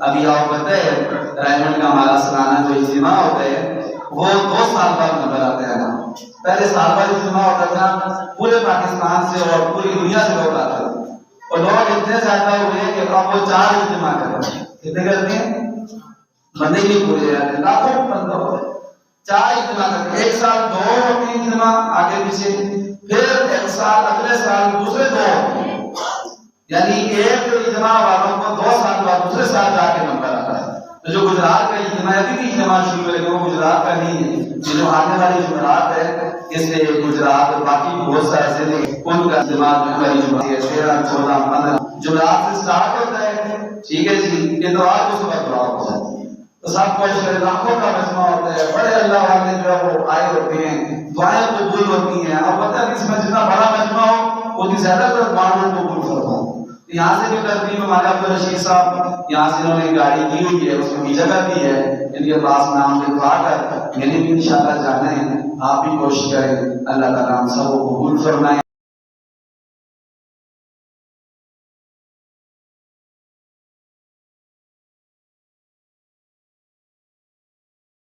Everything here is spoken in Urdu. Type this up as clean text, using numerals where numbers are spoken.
ابھی آپ پتہ ہے رائمنڈ کا ہمارا سالانہ جو اجتماع ہوتا ہے وہ 2 سال بعد نظر آتا ہے نا. پہلے سال بعد اجتماع ہوتا تھا، پورے پاکستان سے اور پوری دنیا سے لوگ آتے تھے، اور لوگ اتنے زیادہ ہوئے کہ اب وہ 4 اجتماع کر رہے ہیں. کتنے کرتے ہیں؟ بندے نہیں پورے رہتے، لاکھوں بندہ ہوتے ہیں. 4 اجتماع کرتے ہیں، ایک سال 2 ہوتے ہیں اجتماع آگے پیچھے، پھر ایک سال اگلے سال دوسرے 2 ہوتے ہیں. یعنی ایک اجتماع والوں کو 2 سال بعد دوسرے سال جا کے نمبر آتا ہے. تو جو گجرات کا اجتماع ہے بھی اجتماع شروع کرے گا وہ گجرات کا نہیں ہے، یہ جو آنے والی جمعرات ہے اس سے گجرات اور باقی بہت سارے ضلع ان کا اجتماع جو ہے 13 14 15 جمعرات سے سٹارٹ ہوتا ہے. ٹھیک ہے جی، اتوار کو صبح دعا ہوتا ہے تو سب کچھ لاکھوں کا مجمع ہوتا ہے، بڑے اللہ والے جو ہے وہ آئے ہوتے ہیں، دعائیں قبول ہوتی ہیں. اب پتہ ہے اس میں جتنا بڑا مجمع ہو اتنی زیادہ تر دعائیں قبول فرما. یہاں سے بھی ترتیب ہمارے عبدالرشید صاحب یہاں سے انہوں نے گاڑی دی ہوئی ہے، اس میں جگہ بھی ہے، ان کے پاس نام لکھوا کر میں نے بھی انشاءاللہ جانا ہے. آپ بھی کوشش کریں، اللہ تعالیٰ ہم سب کو قبول فرمائے.